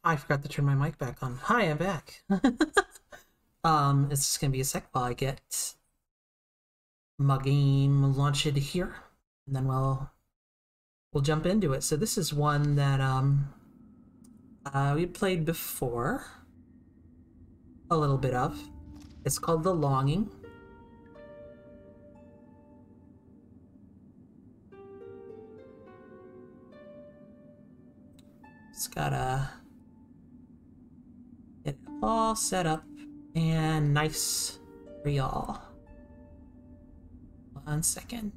I forgot to turn my mic back on. Hi, I'm back. It's just gonna be a sec while I get my game launched here, and then we'll jump into it. So this is one that we played before a little bit of. It's called The Longing. It's gotta get it all set up and nice for y'all. 1 second.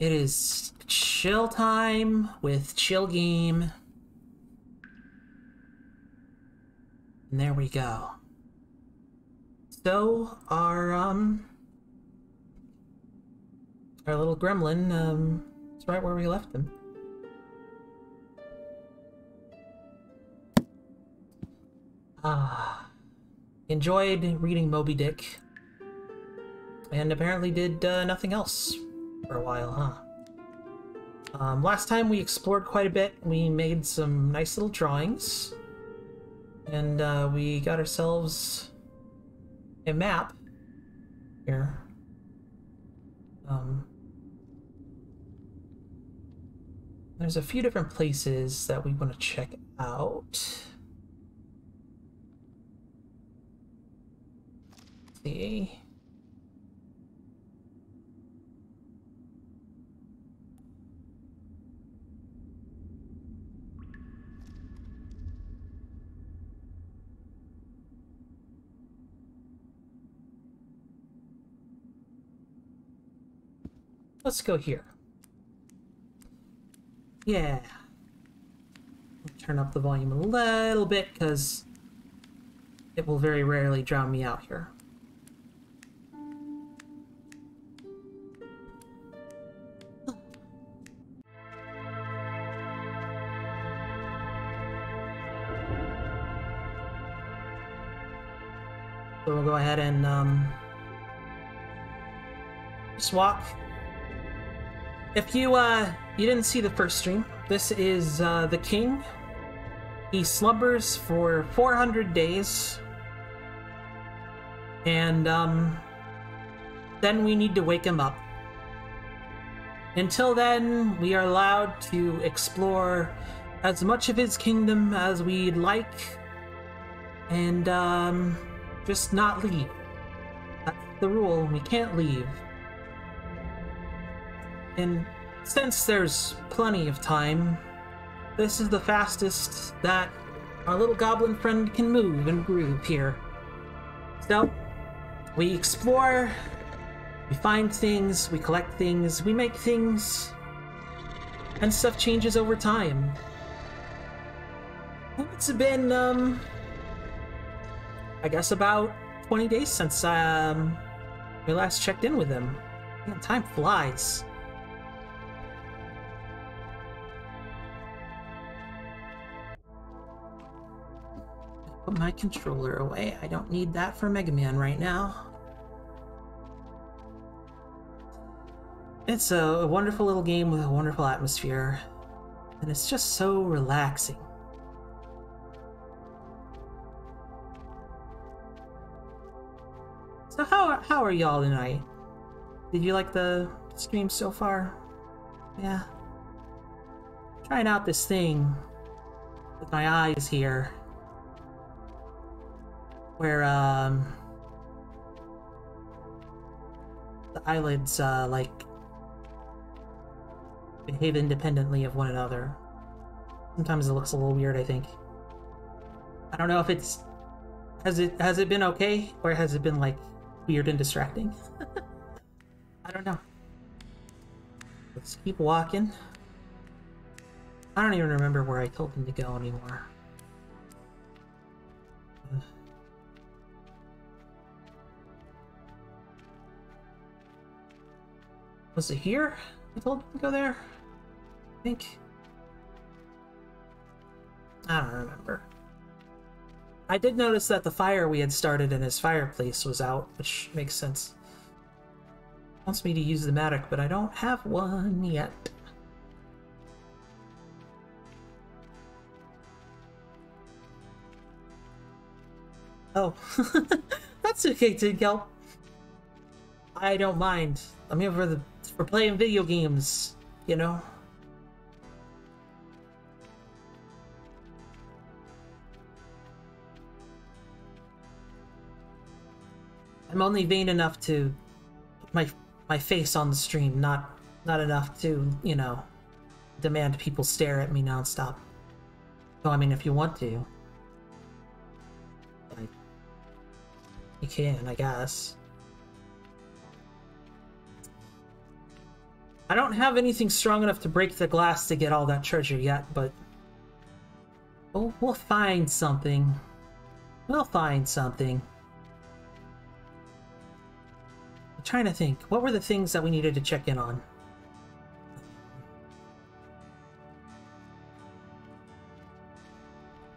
It is chill time with chill game. And there we go. So our little gremlin is right where we left him. Enjoyed reading Moby Dick, and apparently did nothing else for a while, huh? Last time we explored quite a bit. We made some nice little drawings, and we got ourselves a map here. There's a few different places that we want to check out. Let's see. Let's go here. Yeah. Turn up the volume a little bit because it will very rarely drown me out here. So we'll go ahead and just walk. If you didn't see the first stream, this is the king. He slumbers for 400 days, and then we need to wake him up. Until then, we are allowed to explore as much of his kingdom as we'd like, and just not leave. That's the rule. We can't leave. And since there's plenty of time, this is the fastest that our little goblin friend can move and groove here. So, we explore, we find things, we collect things, we make things, and stuff changes over time. It's been, I guess about 20 days since we last checked in with him. Man, time flies. Put my controller away. I don't need that for Mega Man right now. It's a wonderful little game with a wonderful atmosphere, and it's just so relaxing. So how are y'all tonight? Did you like the stream so far? Yeah. Trying out this thing with my eyes here, where the eyelids like behave independently of one another. Sometimes it looks a little weird, I think. I don't know if it's has it been okay, or has it been like weird and distracting? I don't know. Let's keep walking. I don't even remember where I told him to go anymore. Was it here? I told him to go there? I think. I don't remember. I did notice that the fire we had started in his fireplace was out, which makes sense. Wants me to use the Matic, but I don't have one yet. Oh, that's okay, Tinkel. I don't mind. I'm here for playing video games, you know? I'm only vain enough to put my face on the stream, not enough to, you know, demand people stare at me nonstop. So I mean, if you want to, like, you can, I guess. I don't have anything strong enough to break the glass to get all that treasure yet, but we'll find something. We'll find something. I'm trying to think. What were the things that we needed to check in on?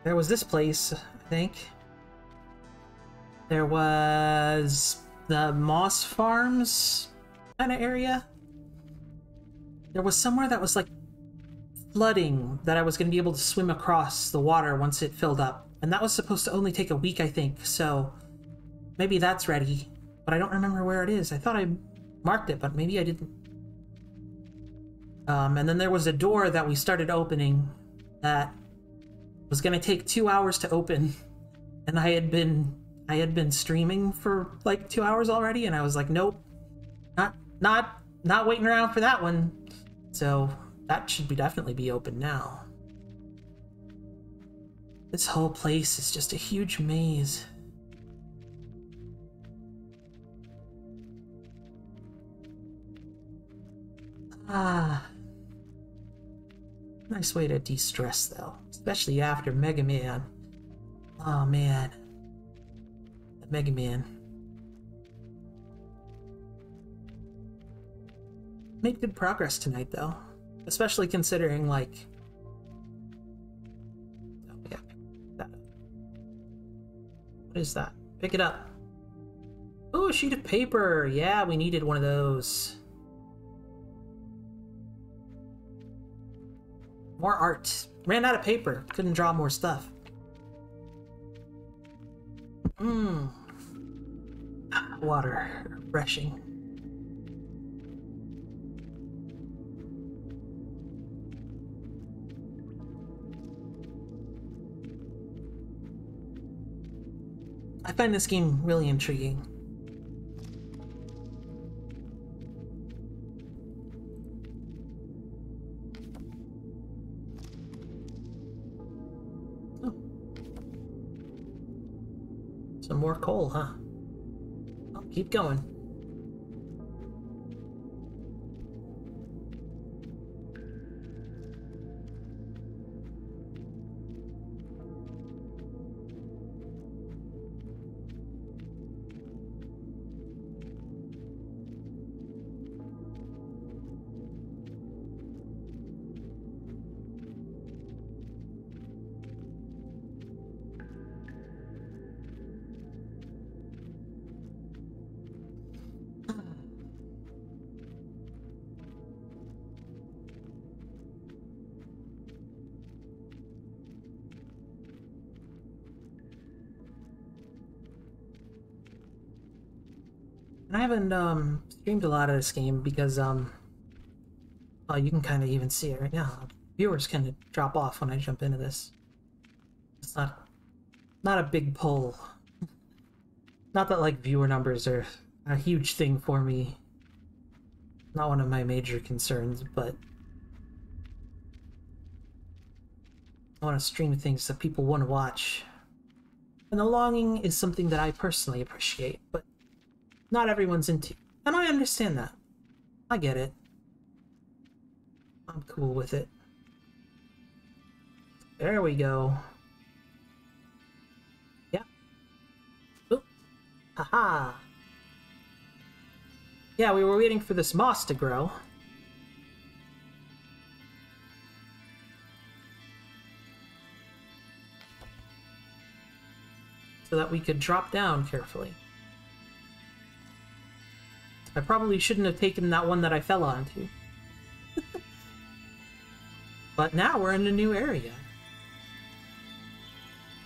There was this place, I think. There was the Moss Farms kind of area. There was somewhere that was like flooding that I was going to be able to swim across the water once it filled up. And that was supposed to only take a week, I think. So maybe that's ready. But I don't remember where it is. I thought I marked it, but maybe I didn't. And then there was a door that we started opening that was going to take 2 hours to open. And I had been streaming for like 2 hours already, and I was like, nope, not waiting around for that one. So that should definitely be open now. This whole place is just a huge maze. Ah. Nice way to de-stress though, especially after Mega Man. Oh man. Mega Man. Made good progress tonight, though. Especially considering, like... Oh, yeah. That up. What is that? Pick it up. Oh, a sheet of paper! Yeah, we needed one of those. More art. Ran out of paper. Couldn't draw more stuff. Water. Refreshing. I find this game really intriguing. Oh. Some more coal, huh? I'll keep going. And I haven't streamed a lot of this game because oh, you can kind of even see it right now. Viewers kind of drop off when I jump into this. It's not a big pull. Not that like viewer numbers are a huge thing for me. Not one of my major concerns, but I want to stream things that people want to watch. And the longing is something that I personally appreciate, but not everyone's into. And I understand that. I get it. I'm cool with it. There we go. Yeah. Oop. Haha. Yeah, we were waiting for this moss to grow. So that we could drop down carefully. I probably shouldn't have taken that one that I fell onto. But now we're in a new area.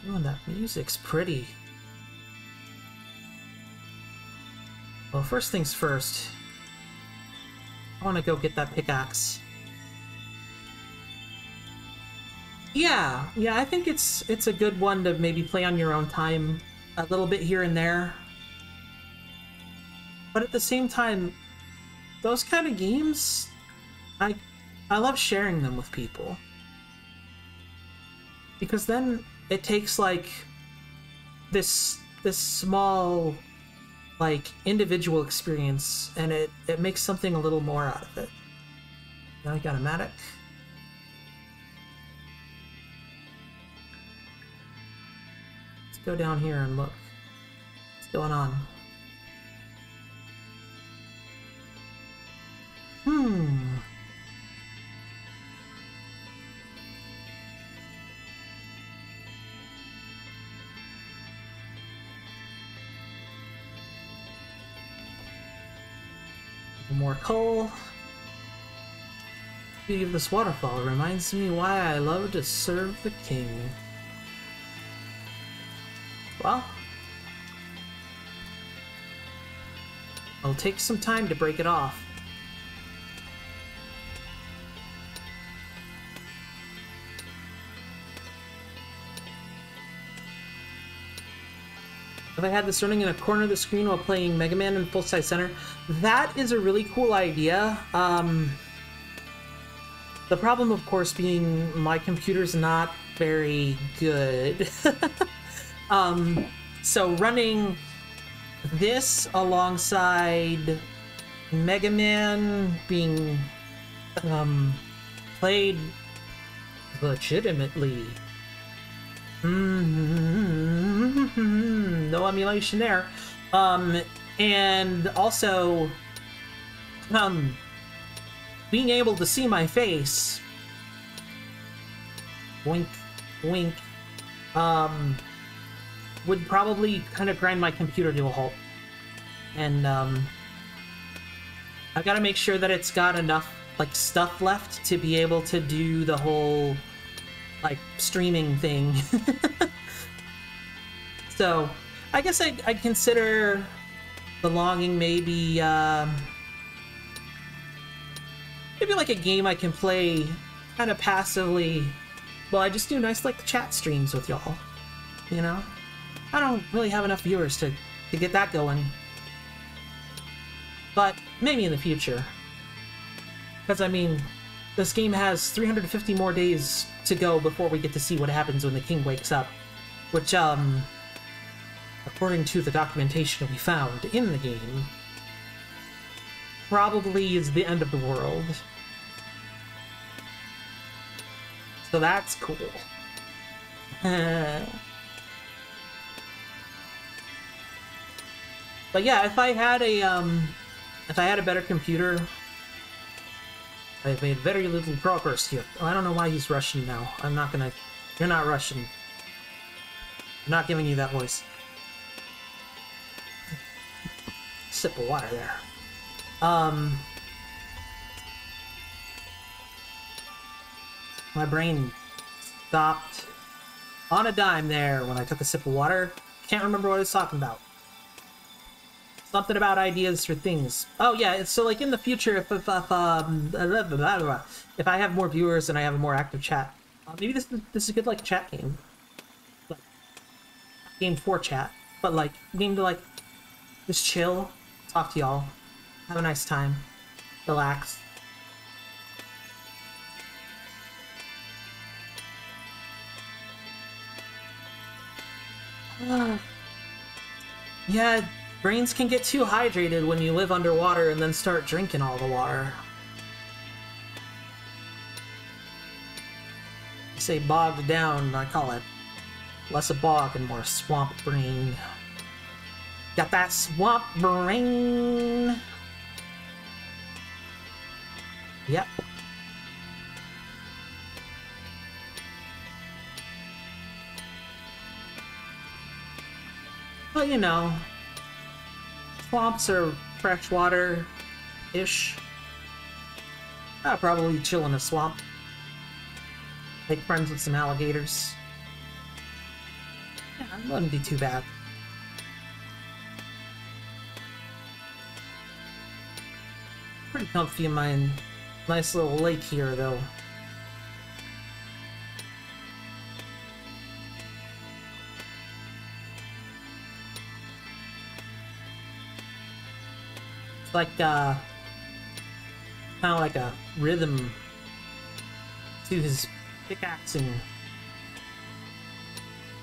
Oh, and that music's pretty. Well, first things first. I want to go get that pickaxe. Yeah, I think it's a good one to maybe play on your own time, a little bit here and there. But at the same time, those kind of games, I love sharing them with people. Because then it takes like this small like individual experience and it makes something a little more out of it. Now I got a Matic. Let's go down here and look what's going on. More coal. The beauty of this waterfall reminds me why I love to serve the king. Well, it'll take some time to break it off. If I had this running in a corner of the screen while playing Mega Man in full-size center, that is a really cool idea. The problem, of course, being my computer's not very good. So running this alongside Mega Man being played legitimately. No emulation there. And also, being able to see my face, wink, wink, would probably kind of grind my computer to a halt. And, I've got to make sure that it's got enough, like, stuff left to be able to do the whole, like, streaming thing. So, I guess I'd consider belonging maybe, maybe like a game I can play kind of passively. Well, I just do nice, like, chat streams with y'all, you know? I don't really have enough viewers to get that going. But maybe in the future. Because, I mean, this game has 350 more days to go before we get to see what happens when the king wakes up. Which, according to the documentation we found in the game, probably is the end of the world. So that's cool. But yeah, if I had a better computer, I've made very little progress here. Oh, I don't know why he's Russian now. I'm not gonna... You're not Russian. I'm not giving you that voice. Sip of water there. My brain stopped on a dime there when I took a sip of water. Can't remember what I was talking about. Something about ideas for things. Oh yeah, so like in the future, if I have more viewers and I have a more active chat, maybe this is a good like chat game. Like, game for chat, but like game to like just chill, talk to y'all, have a nice time, relax. Yeah, brains can get too hydrated when you live underwater and then start drinking all the water. I say bogged down, I call it less a bog and more swamp brain. Got that swamp brain! Yep. But you know, swamps are freshwater-ish. I'll probably chill in a swamp. Make friends with some alligators. Yeah, it wouldn't be too bad. Pretty comfy in my nice little lake here, though. It's like, kind of like a rhythm to his pickaxing.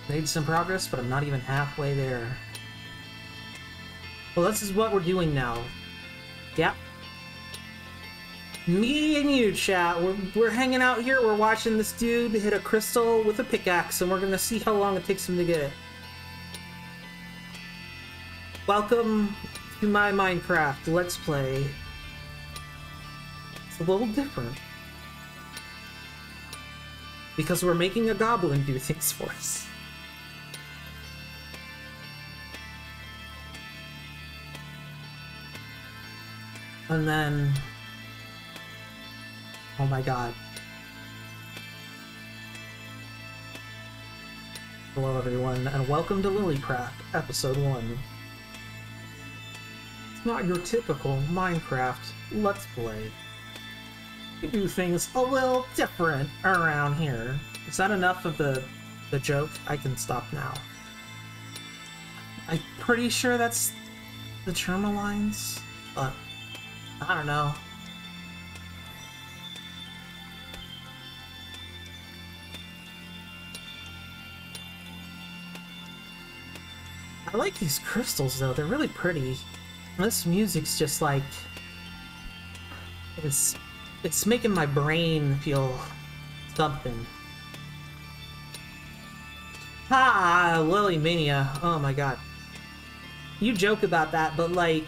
Made some progress, but I'm not even halfway there. Well, this is what we're doing now. Yep. Me and you, chat. We're hanging out here. We're watching this dude hit a crystal with a pickaxe, and we're gonna see how long it takes him to get it. Welcome to my Minecraft Let's Play. It's a little different. Because we're making a goblin do things for us. And then... oh my god. Hello everyone, and welcome to Lilycraft, Episode 1. It's not your typical Minecraft Let's Play. We do things a little different around here. Is that enough of the joke? I can stop now. I'm pretty sure that's the German lines, but I don't know. I like these crystals though, they're really pretty. And this music's just like... It's making my brain feel something. Ah, Lily Mania. Oh my god. You joke about that, but like...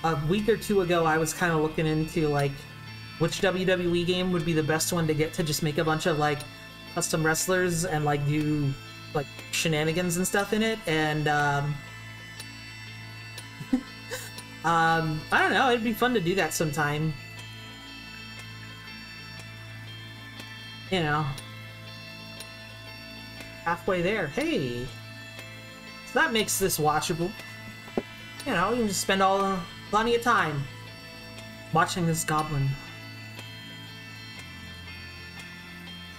a week or two ago, I was kind of looking into, like, which WWE game would be the best one to get to just make a bunch of, like, custom wrestlers and, like, do, like, shenanigans and stuff in it, and, I don't know, it'd be fun to do that sometime. You know. Halfway there. Hey! So that makes this watchable. You know, you can just spend plenty of time watching this goblin.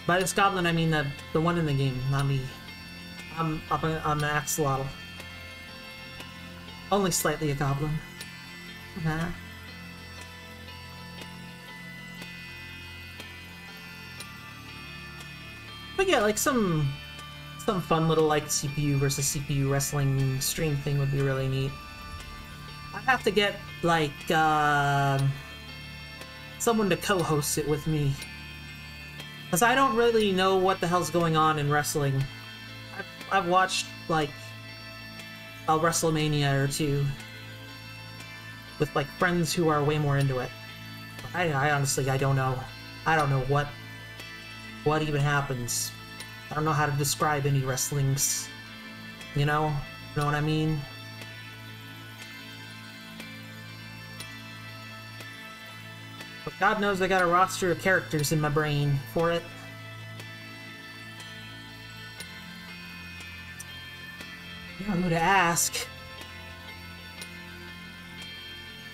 By this goblin, I mean the one in the game, not me. I'm an axolotl. Only slightly a goblin. Nah. But yeah, like some fun little like CPU versus CPU wrestling stream thing would be really neat. I have to get like someone to co-host it with me, because I don't really know what the hell's going on in wrestling. I've watched like a WrestleMania or two with like friends who are way more into it. I honestly I don't know. I don't know what even happens. I don't know how to describe any wrestlings. You know what I mean? But God knows I got a roster of characters in my brain for it. You know who to ask.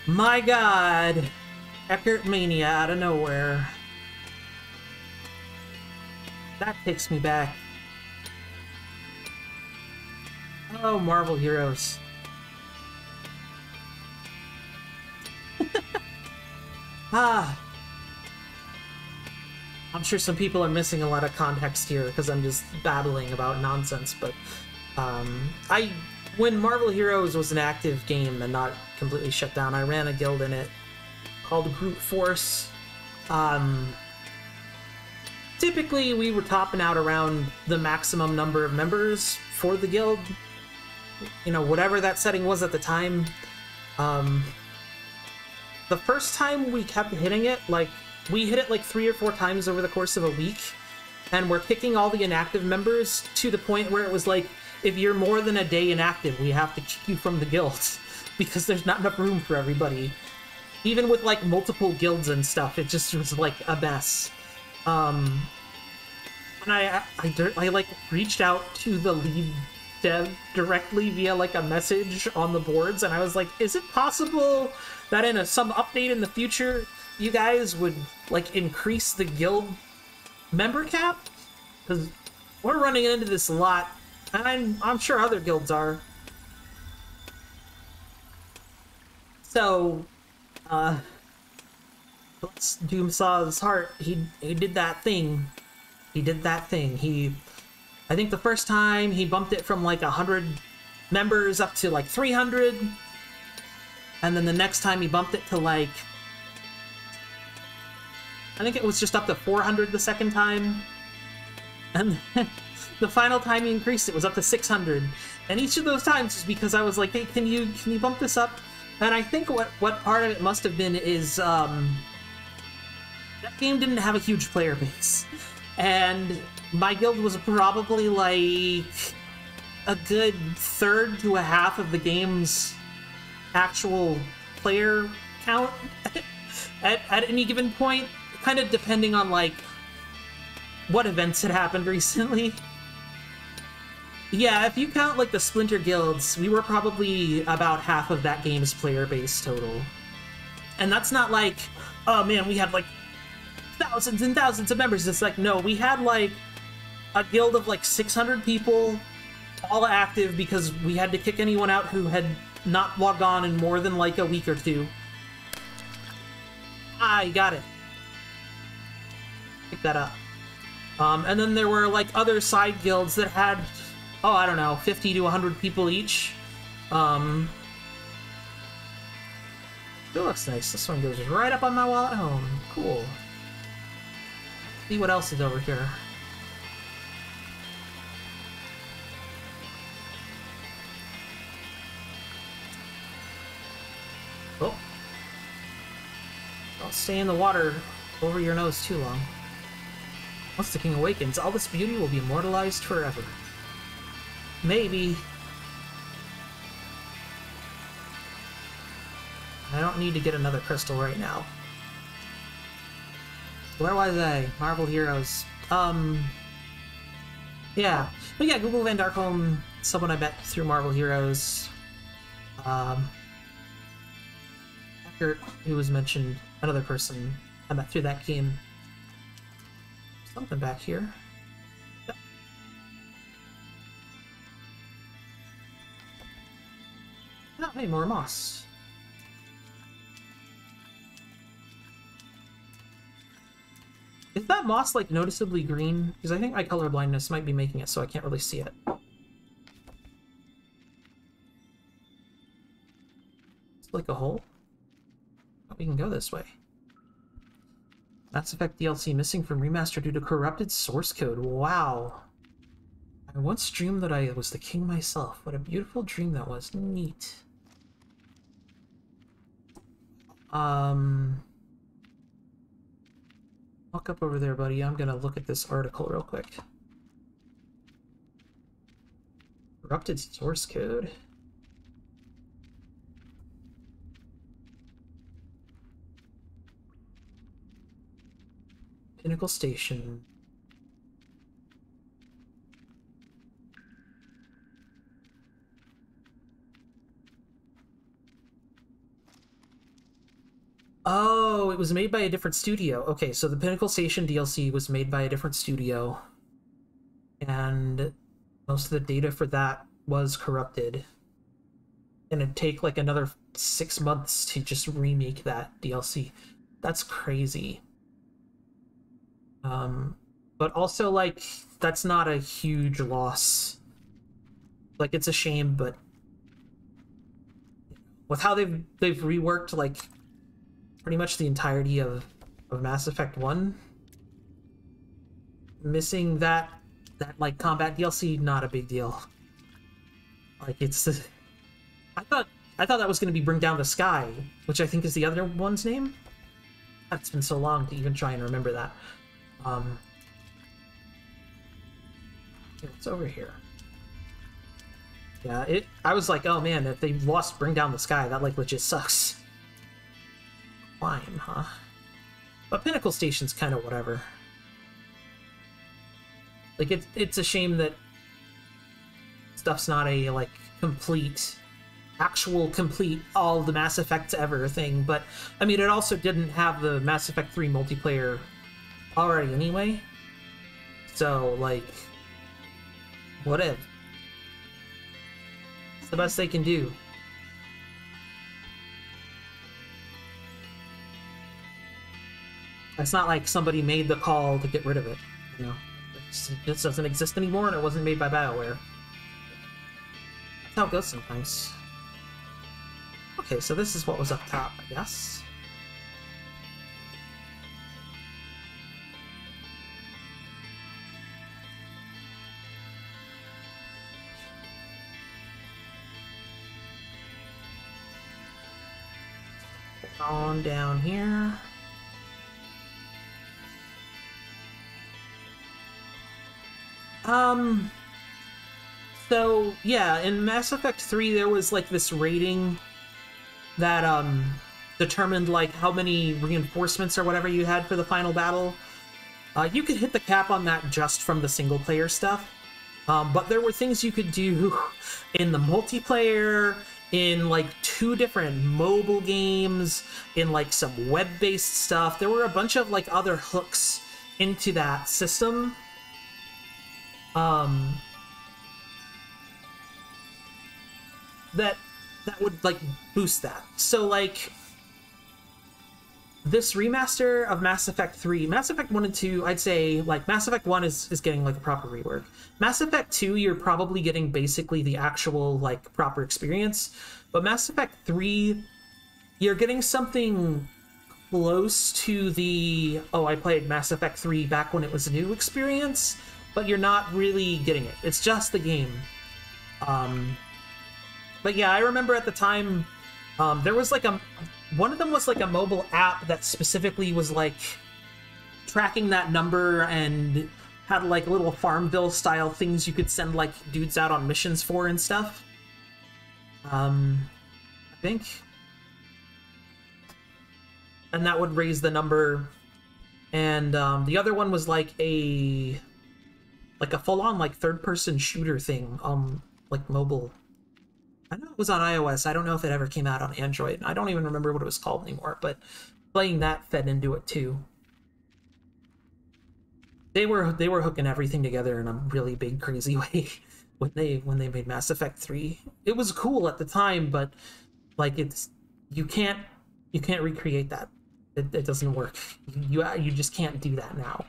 My god! Eckert Mania out of nowhere. That takes me back. Oh, Marvel Heroes. Ah. I'm sure some people are missing a lot of context here because I'm just babbling about nonsense, but when Marvel Heroes was an active game and not completely shut down, I ran a guild in it called Brute Force. Typically, we were topping out around the maximum number of members for the guild. You know, whatever that setting was at the time. The first time we kept hitting it, like, we hit it like 3 or 4 times over the course of a week, and we're kicking all the inactive members to the point where it was like, if you're more than a day inactive, we have to kick you from the guild, because there's not enough room for everybody. Even with, like, multiple guilds and stuff, it just was, like, a mess. And I like, reached out to the lead dev directly via like a message on the boards, and I was like, is it possible that in some update in the future you guys would like increase the guild member cap? Because we're running into this a lot, and I'm sure other guilds are. So, Doomsaw's heart, he did that thing. He did that thing. I think the first time he bumped it from like 100 members up to like 300. And then the next time he bumped it to like, I think it was just up to 400 the second time. And the final time he increased it was up to 600. And each of those times was because I was like, hey, can you bump this up? And I think what part of it must have been is, that game didn't have a huge player base. And my guild was probably like a good third to a half of the game's actual player count at any given point, kind of depending on like what events had happened recently. Yeah, if you count like the Splinter guilds, we were probably about half of that game's player base total. And that's not like, oh man, we had like thousands and thousands of members. It's like, no, we had like a guild of like 600 people, all active because we had to kick anyone out who had not logged on in more than like a week or two. Ah, you got it. Pick that up. And then there were like other side guilds that had, oh, I don't know, 50 to 100 people each. It looks nice. This one goes right up on my wall at home. Cool. See what else is over here. Oh. Don't stay in the water over your nose too long. Once the king awakens, all this beauty will be immortalized forever. Maybe. I don't need to get another crystal right now. Where was I? Marvel Heroes. Yeah. But yeah, Google Van Darkholm, someone I met through Marvel Heroes. Eckert, who was mentioned, another person I met through that game. Something back here. Yep. Oh, hey, more moss. Is that moss, like, noticeably green? Because I think my color blindness might be making it so I can't really see it. It's like a hole? Oh, we can go this way. Mass Effect DLC missing from remaster due to corrupted source code. Wow. I once dreamed that I was the king myself. What a beautiful dream that was. Neat. Walk up over there, buddy. I'm gonna look at this article real quick. Corrupted source code. Pinnacle Station. Oh, it was made by a different studio. Okay, so the Pinnacle Station DLC was made by a different studio. And most of the data for that was corrupted. And it'd take like another 6 months to just remake that DLC. That's crazy. But also, like, that's not a huge loss. Like, it's a shame, but with how they've reworked, like, pretty much the entirety of Mass Effect 1, missing that like combat DLC, not a big deal. Like, it's I thought that was going to be Bring Down the Sky, which I think is the other one's name. It's been so long to even try and remember that. It's over here. Yeah, I was like, oh man, if they lost Bring Down the Sky, that like legit sucks. Climb, huh? But Pinnacle Station's kind of whatever. Like, it's a shame that stuff's not a like complete, actual complete all the Mass Effects ever thing, but I mean it also didn't have the Mass Effect 3 multiplayer already anyway. So like, whatever. It's the best they can do. It's not like somebody made the call to get rid of it, you know. It just doesn't exist anymore, and it wasn't made by BioWare. That's how it goes sometimes. Okay, so this is what was up top, I guess. On down here. So yeah, in Mass Effect 3 there was like this rating that determined like how many reinforcements or whatever you had for the final battle. You could hit the cap on that just from the single player stuff. But there were things you could do in the multiplayer, in like 2 different mobile games, in like some web-based stuff. There were a bunch of like other hooks into that system. That would like boost that. So like this remaster of Mass Effect 3, Mass Effect 1 and 2, I'd say like Mass Effect 1 is getting like a proper rework. Mass Effect 2, you're probably getting basically the actual like proper experience, but Mass Effect 3, you're getting something close to the oh, I played Mass Effect 3 back when it was new experience, but you're not really getting it. It's just the game. But yeah, I remember at the time, there was like one of them was like a mobile app that specifically was like tracking that number and had like little Farmville style things you could send like dudes out on missions for and stuff. I think. And that would raise the number. And the other one was like a full-on like third-person shooter thing, like mobile. I know it was on iOS. I don't know if it ever came out on Android. I don't even remember what it was called anymore, but playing that fed into it too. They were hooking everything together in a really big, crazy way when they made Mass Effect 3. It was cool at the time, but like you can't recreate that. It doesn't work. You just can't do that now.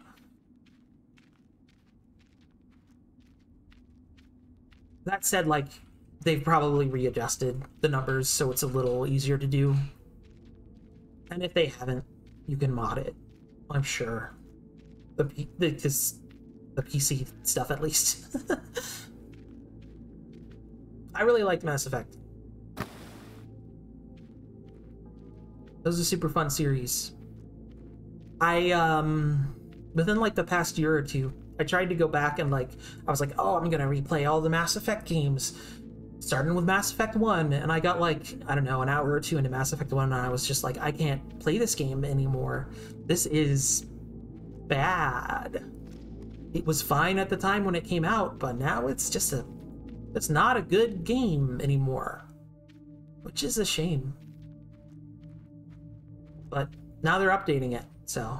That said, like, they've probably readjusted the numbers so it's a little easier to do. And if they haven't, you can mod it, I'm sure. The PC stuff, at least. I really liked Mass Effect. It was a super fun series. Within like the past year or two, I tried to go back and like, I was like, oh, I'm gonna replay all the Mass Effect games, starting with Mass Effect 1, and I got like, I don't know, an hour or two into Mass Effect 1, and I was just like, I can't play this game anymore. This is bad. It was fine at the time when it came out, but now it's just it's not a good game anymore, which is a shame. But now they're updating it, so.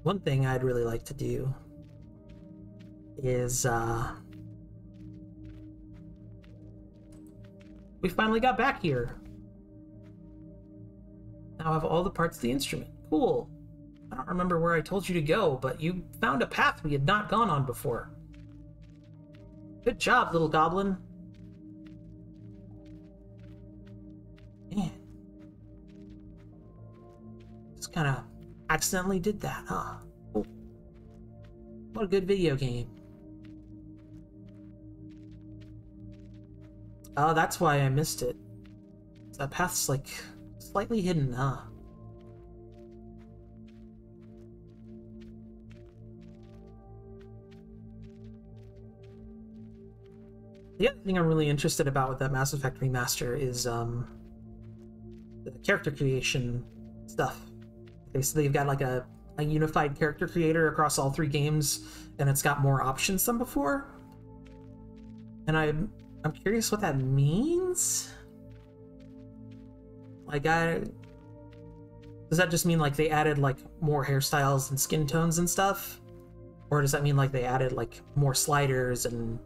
One thing I'd really like to do is, we finally got back here. Now I have all the parts of the instrument. Cool. I don't remember where I told you to go, but you found a path we had not gone on before. Good job, little goblin. Man. Just kind of accidentally did that, huh? Cool. What a good video game. Oh, that's why I missed it. That path's like slightly hidden, huh? The other thing I'm really interested about with that Mass Effect remaster is the character creation stuff. Okay, so they've got like a a unified character creator across all 3 games, and it's got more options than before. And I'm curious what that means. Like, does that just mean like they added like more hairstyles and skin tones and stuff? Or does that mean like they added like more sliders and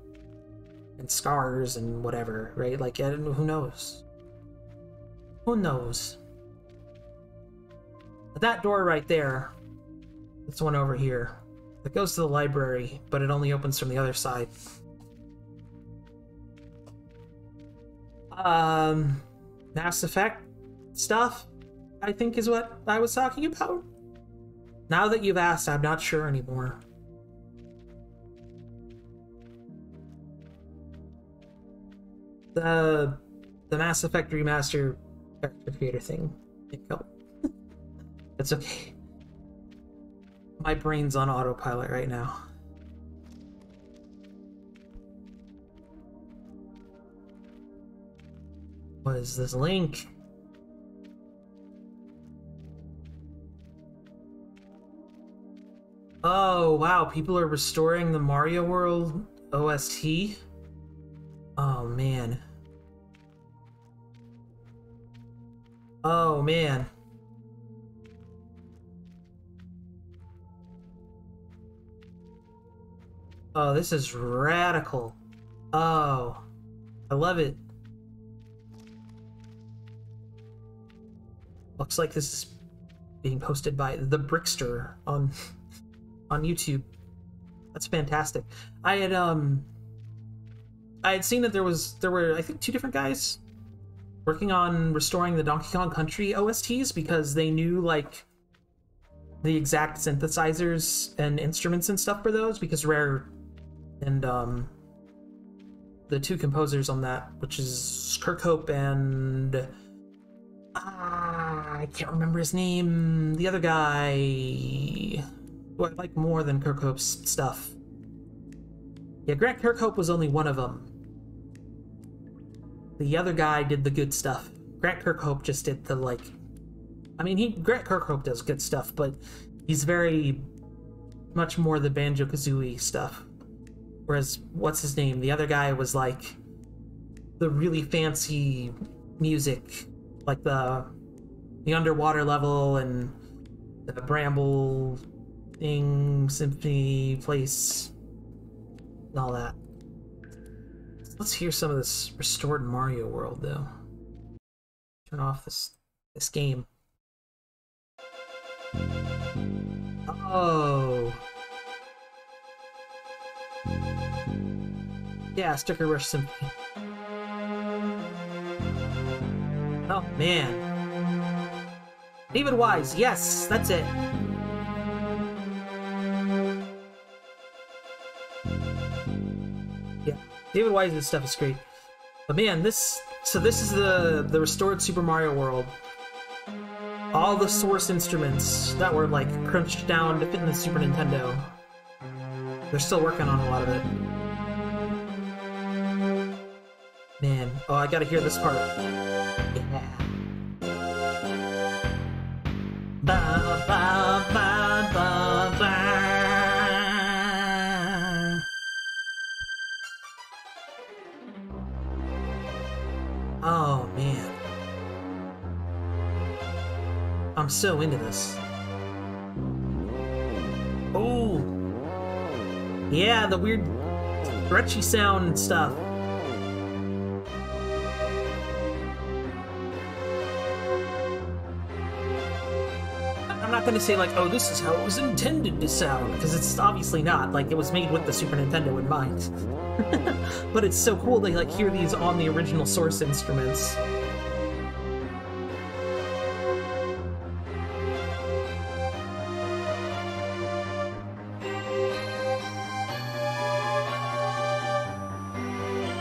scars and whatever, right? Like, who knows? Who knows? But that door right there, this one over here, it goes to the library, but it only opens from the other side. Mass Effect stuff, I think, is what I was talking about. Now that you've asked, I'm not sure anymore. The Mass Effect Remaster character creator thing. It's okay. My brain's on autopilot right now. What is this link? Oh, wow, people are restoring the Mario World OST? Oh, man. Oh, man. Oh, this is radical. Oh, I love it. Looks like this is being posted by the Brickster on YouTube. That's fantastic. I had seen that there were I think 2 different guys working on restoring the Donkey Kong Country OSTs because they knew like the exact synthesizers and instruments and stuff for those, because Rare and the 2 composers on that, which is Kirkhope and I can't remember his name, the other guy who I like more than Kirkhope's stuff. Yeah, Grant Kirkhope was only one of them. The other guy did the good stuff. Grant Kirkhope just did the, like... I mean, Grant Kirkhope does good stuff, but he's very much more the Banjo-Kazooie stuff. Whereas, what's his name? The other guy was, like, the really fancy music. Like the underwater level and the Bramble thing, Symphony Place, and all that. Let's hear some of this restored Mario World, though. Turn off this game. Oh. Yeah, Sticker Rush Symphony. Oh, man. David Wise, yes, that's it. Yeah, David Wise's stuff is great. But man, this is the restored Super Mario World. All the source instruments that were like crunched down to fit in the Super Nintendo. They're still working on a lot of it. Man, oh, I gotta hear this part. Yeah. Ba, ba, ba, ba, ba. Oh, man. I'm so into this. Oh! Yeah, the weird stretchy sound and stuff. I'm not gonna say like, oh, this is how it was intended to sound, because it's obviously not. Like, it was made with the Super Nintendo in mind. But it's so cool to like hear these on the original source instruments.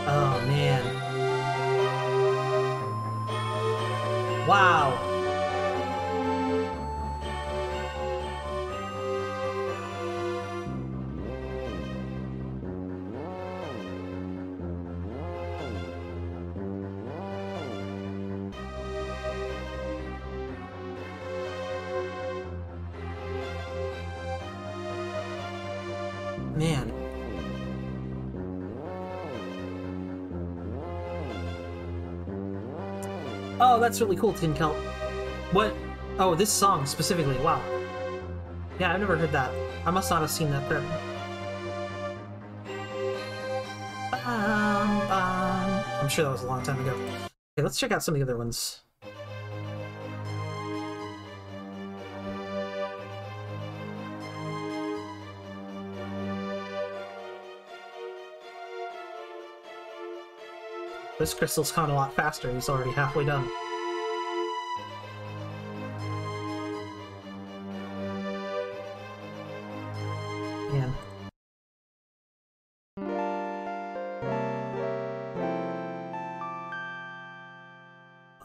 Oh man. Wow. Oh, that's really cool, Tin Kelp. What? Oh, this song specifically. Wow. Yeah, I've never heard that. I must not have seen that there. I'm sure that was a long time ago. Okay, let's check out some of the other ones. This crystal's gone a lot faster. He's already halfway done. Man.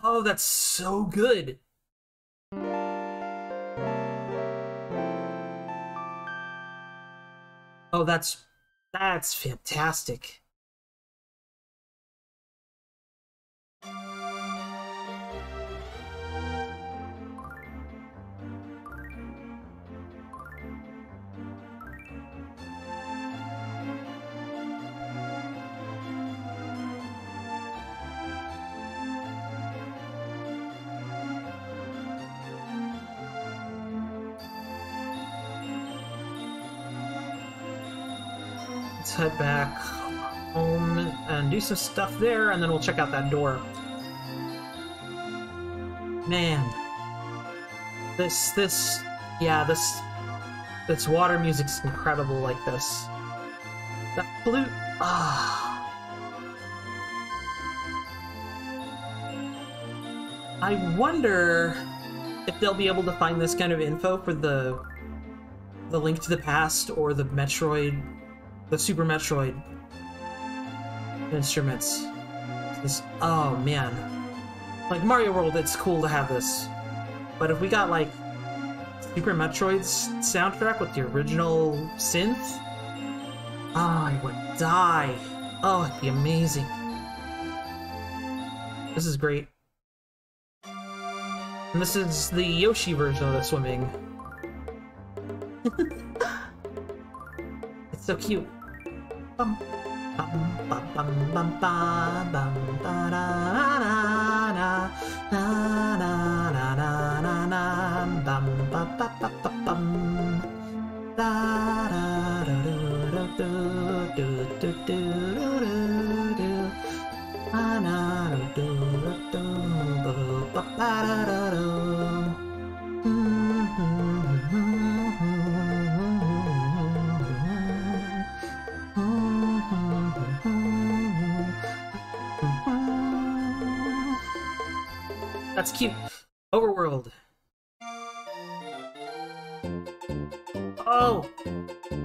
Oh, that's so good. Oh, that's fantastic. Let's head back home and do some stuff there, and then we'll check out that door. Man. This water music's incredible like this. That flute, I wonder if they'll be able to find this kind of info for the Link to the Past or the Metroid, the Super Metroid instruments. This, oh man. Like Mario World, it's cool to have this. But if we got like Super Metroid's soundtrack with the original synth, oh, I would die. Oh, it'd be amazing. This is great. And this is the Yoshi version of the swimming. It's so cute. Bum, bum, bum, bum, bum, bum, bum, da, da, da, da, bum, ba, ba, ba, ba, bum. Da, da, da, do, do, do, do, do, do, do. Ah, na, do, do, do, do, ba, ba, da, da, do. That's cute. Overworld. Oh!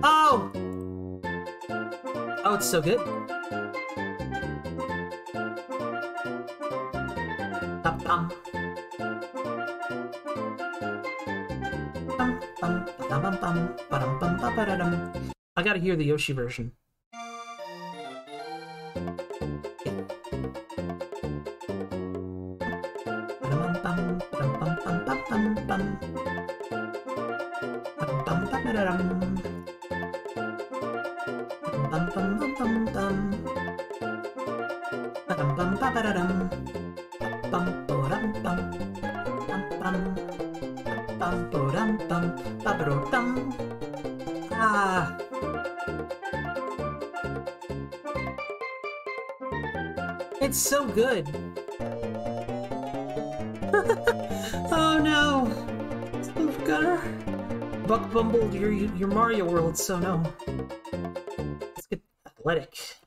Oh! Oh, it's so good. Bum, I gotta hear the Yoshi version. Ah. It's so good. Oh no. Spoof Gunner. Buck Bumble, your Mario World, so no. Let's get athletic.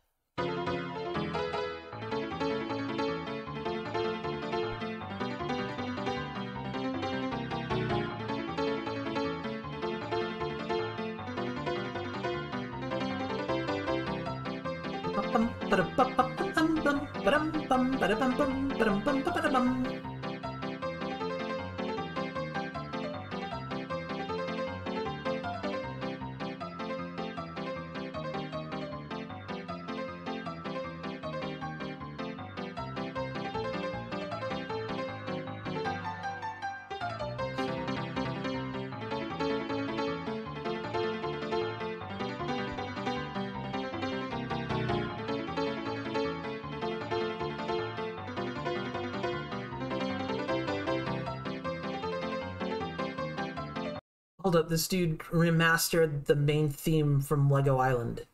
Hold up, this dude remastered the main theme from Lego Island.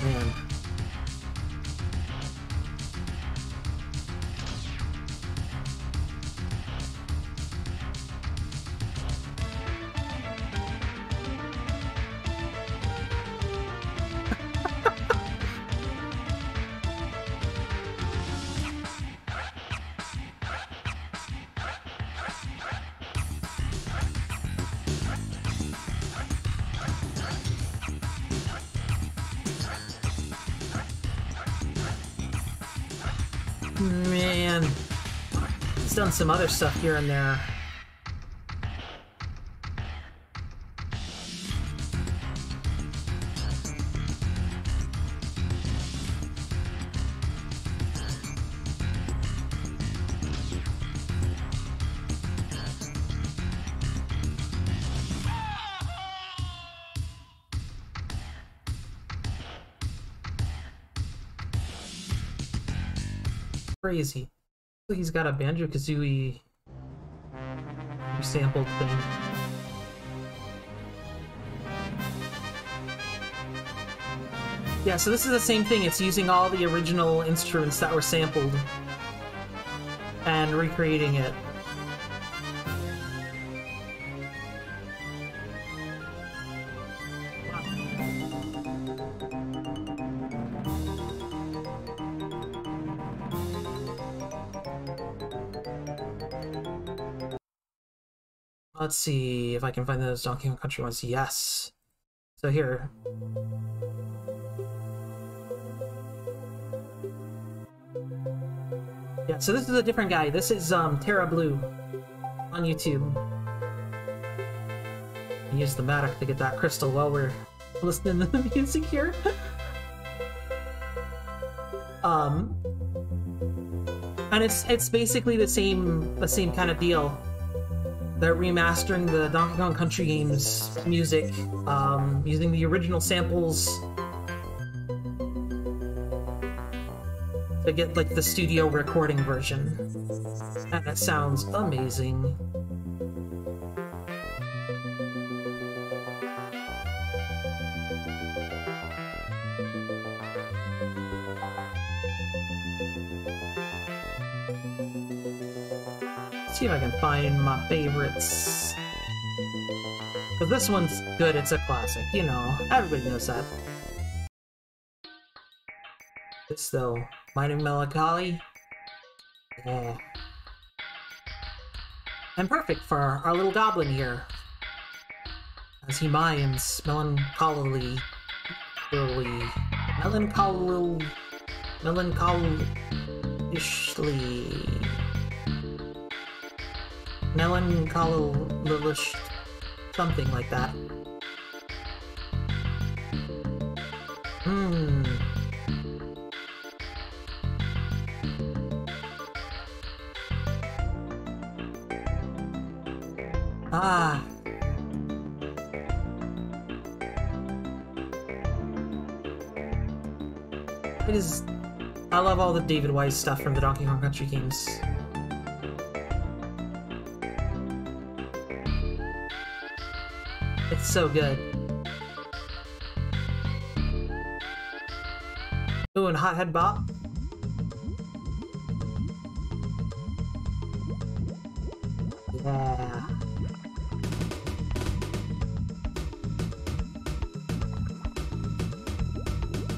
Man. Man, he's done some other stuff here and there. Crazy. He's got a Banjo-Kazooie sampled thing. Yeah, so this is the same thing. It's using all the original instruments that were sampled and recreating it. Let's see if I can find those Donkey Kong Country ones. Yes. So here. Yeah, so this is a different guy. This is Terra Blue on YouTube. Use the Matic to get that crystal while we're listening to the music here. And it's basically the same kind of deal. They're remastering the Donkey Kong Country games music, using the original samples to get like the studio recording version. And it sounds amazing. See if I can find my favorites. Because this one's good, it's a classic, you know, everybody knows that. This though, Mining Melancholy. Yeah. And perfect for our little goblin here. As he mines melancholily. Melancholy-ish, something like that. Ah. It is... I love all the David Wise stuff from the Donkey Kong Country games. It's so good. Ooh, and Hothead Bop. Yeah.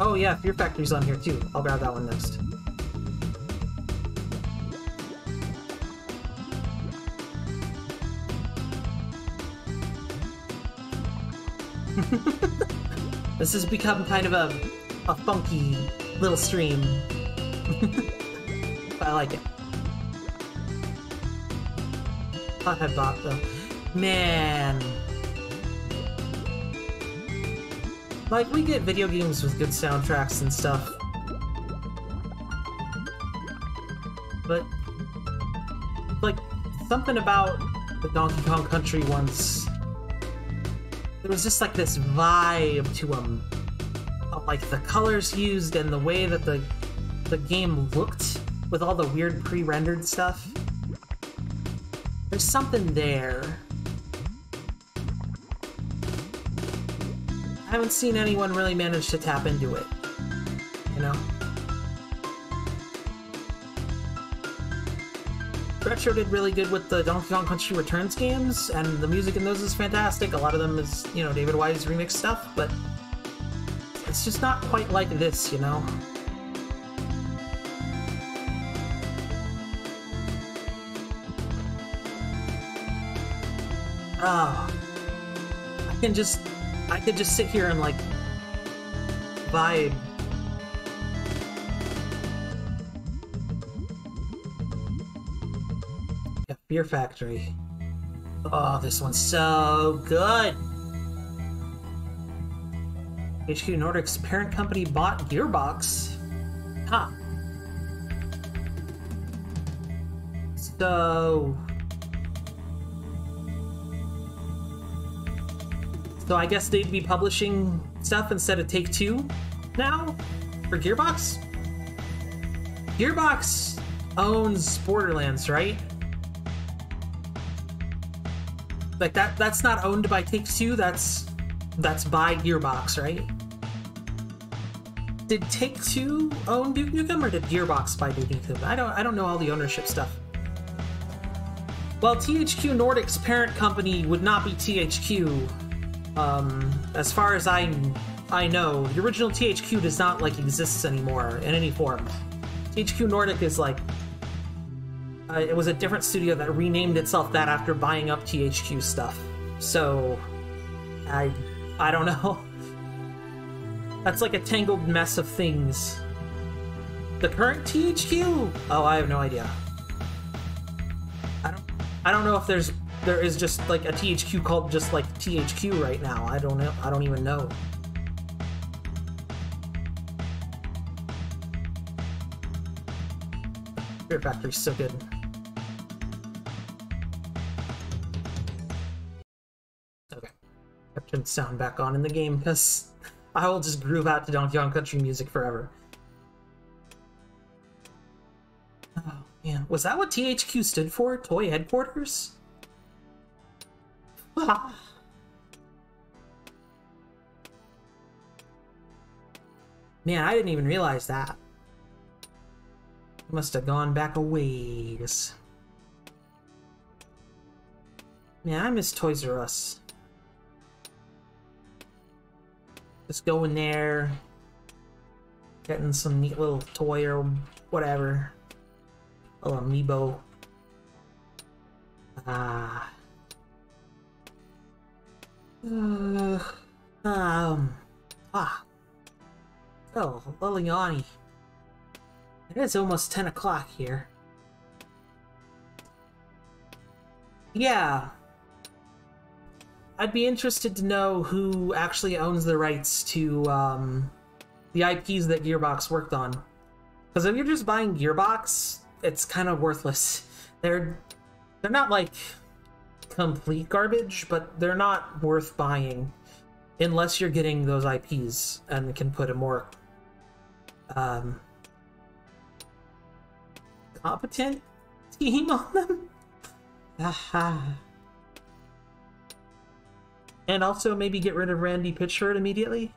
Oh yeah, Fear Factory's on here too. I'll grab that one next. This has become kind of a funky little stream. But I like it. Hothead Bop though. Man. Like, we get video games with good soundtracks and stuff. But, like, something about the Donkey Kong Country ones, there was just like this vibe to them. like the colors used and the way that the game looked with all the weird pre-rendered stuff. There's something there. I haven't seen anyone really manage to tap into it, you know? Retro did really good with the Donkey Kong Country Returns games, and the music in those is fantastic. A lot of them is, you know, David Wise remix stuff, but it's just not quite like this, you know? Oh, I could just sit here and like vibe. Yeah, Fear Factory. Oh, this one's so good. HQ Nordic's parent company bought Gearbox. Huh. So I guess they'd be publishing stuff instead of Take-Two now for Gearbox? Gearbox owns Borderlands, right? Like that's not owned by Take-Two, that's by Gearbox, right? Did Take-Two own Duke Nukem or did Gearbox buy Duke Nukem? I don't know all the ownership stuff. Well, THQ Nordic's parent company would not be THQ. As far as I know, the original THQ does not, like, exist anymore in any form. THQ Nordic is, like, it was a different studio that renamed itself that after buying up THQ stuff. So, I don't know. That's like a tangled mess of things. The current THQ? Oh, I have no idea. I don't know if there is just like a THQ called just like THQ right now. I don't know. I don't even know. Fear Factory's so good. Okay. I turned the sound back on in the game because I will just groove out to Donkey Kong Country music forever. Oh man, was that what THQ stood for? Toy Headquarters? Ah. Man, I didn't even realize that. Must have gone back a ways. Man, I miss Toys R Us. Just go in there, getting some neat little toy or whatever. Oh, amiibo. Oh, Liliani. It is almost 10 o'clock here. Yeah. I'd be interested to know who actually owns the rights to the IPs that Gearbox worked on. Because if you're just buying Gearbox, it's kind of worthless. They're not like complete garbage, but they're not worth buying unless you're getting those IPs and can put a more competent team on them. And also maybe get rid of Randy Pitchford immediately.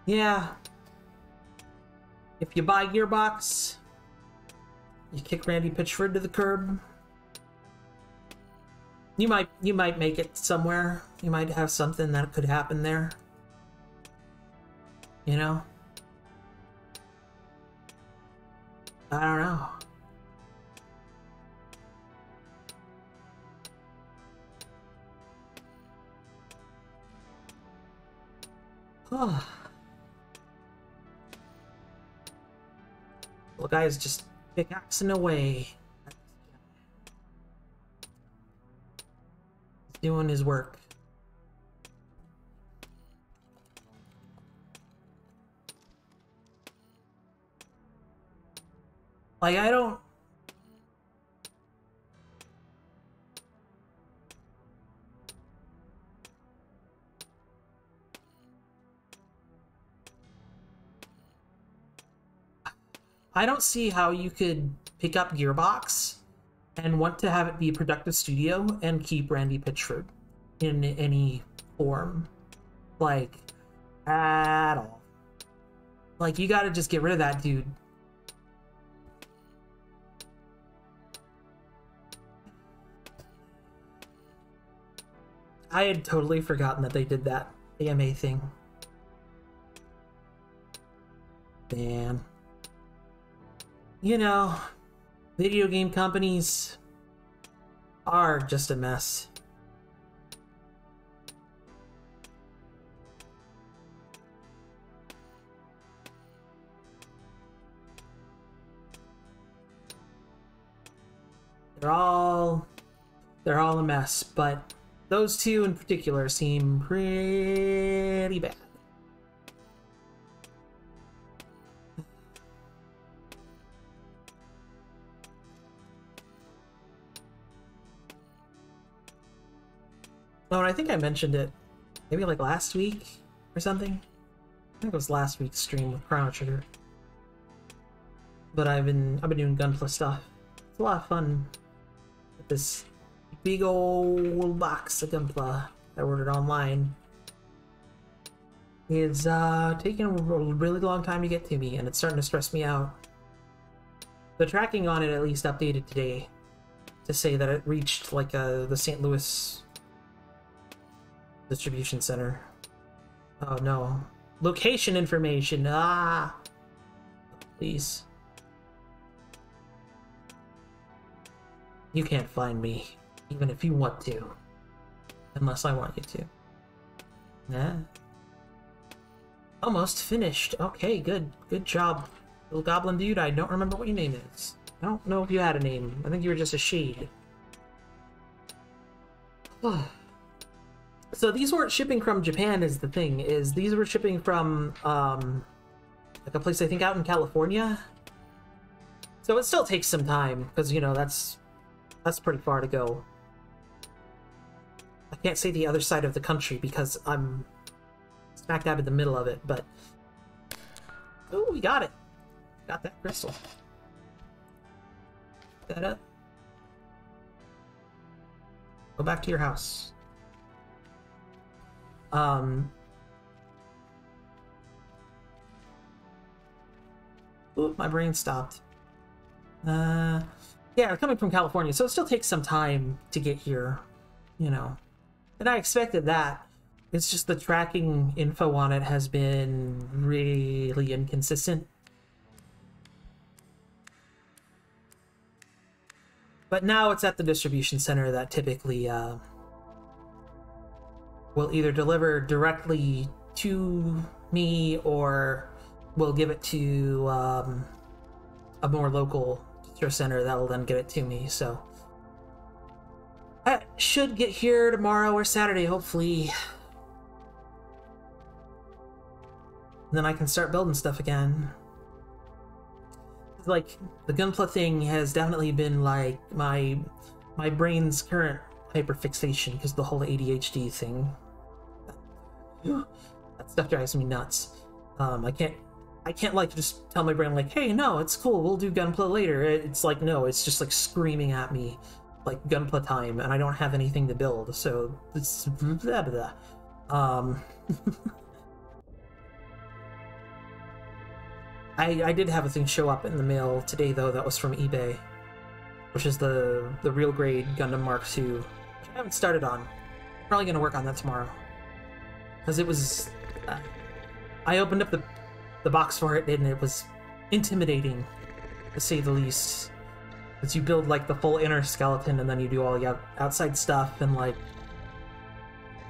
Yeah. If you buy Gearbox, you kick Randy Pitchford to the curb. You might make it somewhere. You might have something that could happen there. You know? I don't know. Oh. Well, guy's just pickaxing away. He's doing his work. Like, I don't... I don't see how you could pick up Gearbox and want to have it be a productive studio and keep Randy Pitchford in any form, like, at all. Like, you gotta just get rid of that dude. I had totally forgotten that they did that AMA thing. Man. You know, video game companies are just a mess. They're all a mess, but those two in particular seem pretty bad. Oh, and I think I mentioned it maybe like last week or something. I think it was last week's stream with Chrono Trigger. But I've been doing Gunpla stuff. It's a lot of fun with this big old box of Gunpla I ordered online. It's taking a really long time to get to me, and it's starting to stress me out. The tracking on it at least updated today to say that it reached like the St. Louis distribution center. Oh no. Location information! Ah! Please. You can't find me, even if you want to. Unless I want you to. Nah. Almost finished. Okay, good. Good job, little goblin dude. I don't remember what your name is. I don't know if you had a name. I think you were just a shade. So these weren't shipping from Japan is the thing, is these were shipping from, like a place I think out in California. So it still takes some time, because, you know, that's pretty far to go. I can't say the other side of the country because I'm smack dab in the middle of it, but... Oh, we got it! Got that crystal. Pick that up. Go back to your house. Oop, my brain stopped. Yeah, coming from California, so it still takes some time to get here, you know. And I expected that. It's just the tracking info on it has been really inconsistent. But now it's at the distribution center that typically will either deliver directly to me or will give it to a more local distro center that will then get it to me. So I should get here tomorrow or Saturday, hopefully. And then I can start building stuff again. Like, the Gunpla thing has definitely been like my brain's current hyperfixation because the whole ADHD thing. That stuff drives me nuts. I can't like just tell my brain like, hey, no, it's cool, we'll do Gunpla later. It's like, no, it's just like screaming at me like Gunpla time, and I don't have anything to build, so it's blah blah. I did have a thing show up in the mail today, though, that was from eBay, which is the Real Grade Gundam Mark II, which I haven't started on. Probably going to work on that tomorrow. Because it was... I opened up the box for it, and it was intimidating, to say the least. Because you build, like, the full inner skeleton, and then you do all the outside stuff, and, like,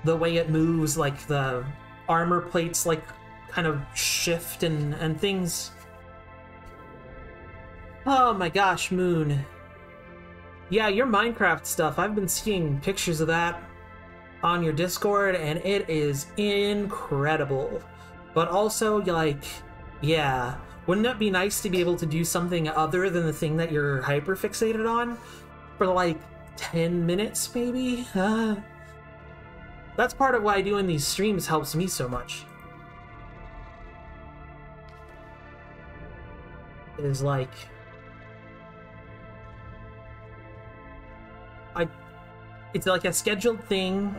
the way it moves, like, the armor plates, like, kind of shift and things. Oh my gosh, Moon. Yeah, your Minecraft stuff, I've been seeing pictures of that on your Discord, and it is incredible. But also, like, yeah, wouldn't it be nice to be able to do something other than the thing that you're hyper-fixated on? For, like, 10 minutes, maybe? That's part of why doing these streams helps me so much. is like it's like a scheduled thing,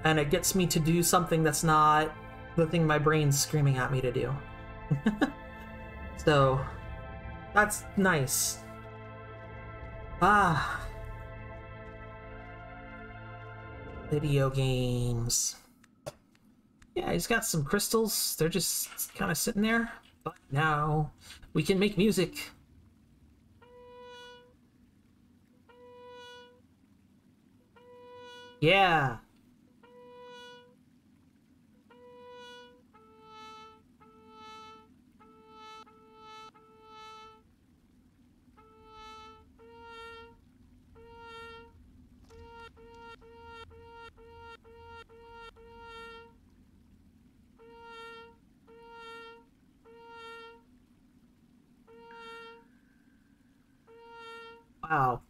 and it gets me to do something that's not the thing my brain's screaming at me to do. So that's nice. Video games. Yeah, he's got some crystals. They're just kind of sitting there. But now we can make music. Yeah. Wow.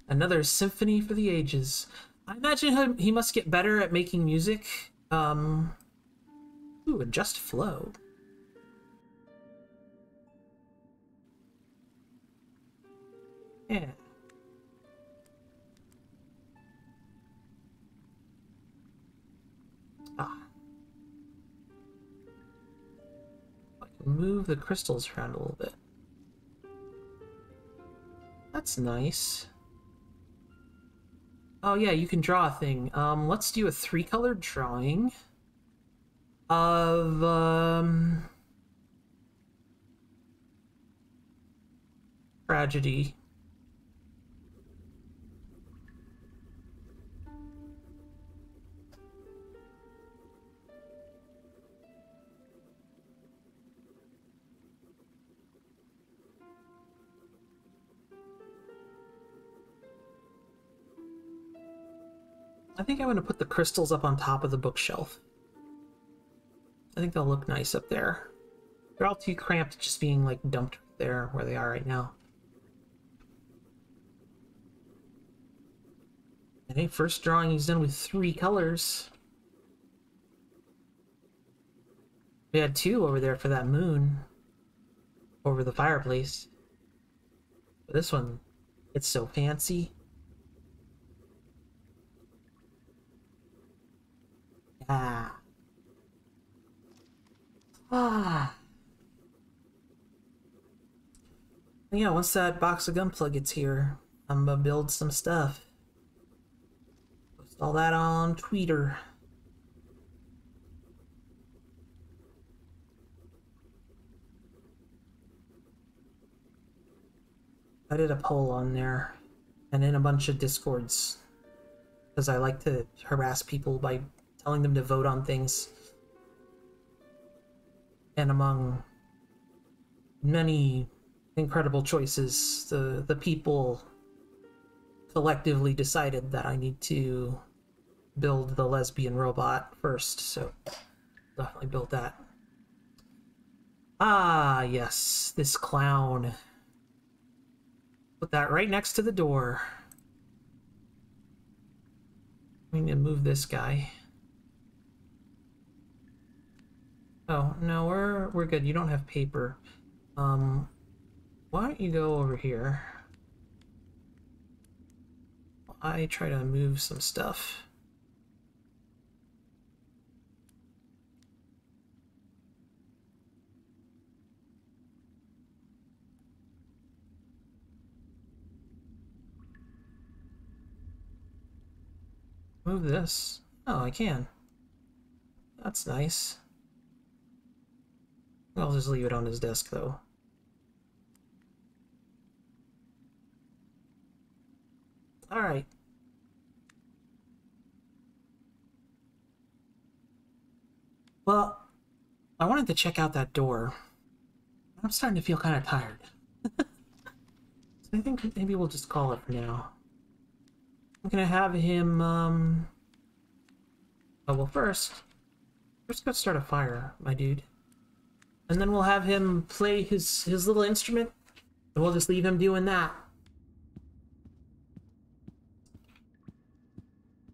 Another symphony for the ages. I imagine he must get better at making music. Ooh, adjust flow. Yeah. Ah. I can move the crystals around a little bit. That's nice. Oh yeah, you can draw a thing. Let's do a 3-color drawing of tragedy. I think I'm going to put the crystals up on top of the bookshelf. I think they'll look nice up there. They're all too cramped just being like dumped there where they are right now. And hey, first drawing he's done with 3 colors. We had 2 over there for that moon over the fireplace. But this one, it's so fancy. Ah. Yeah, once that box of Gunpla gets here, I'm gonna build some stuff. Post all that on Twitter. I did a poll on there and in a bunch of Discords because I like to harass people by telling them to vote on things. And among many incredible choices, the people collectively decided that I need to build the lesbian robot first, so definitely build that. Ah, yes, this clown. Put that right next to the door. We need to move this guy. Oh, no, we're good. You don't have paper. Why don't you go over here? I try to move some stuff. Move this. Oh, I can. That's nice. I'll just leave it on his desk, though. Alright. Well, I wanted to check out that door. I'm starting to feel kind of tired. So I think maybe we'll just call it for now. I'm gonna have him, oh, well, first go start a fire, my dude. And then we'll have him play his little instrument, and we'll just leave him doing that.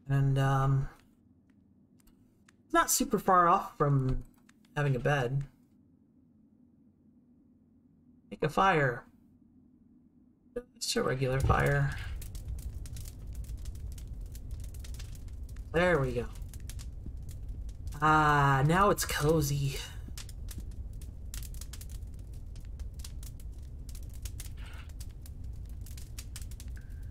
And, not super far off from having a bed. Make a fire. Just a regular fire. There we go. Ah, now it's cozy.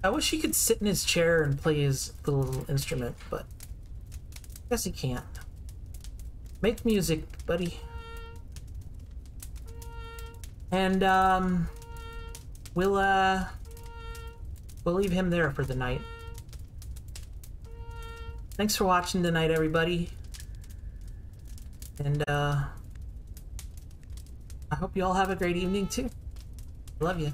I wish he could sit in his chair and play his little instrument, but I guess he can't. Make music, buddy. And, we'll leave him there for the night. Thanks for watching tonight, everybody. And, I hope you all have a great evening, too. Love you.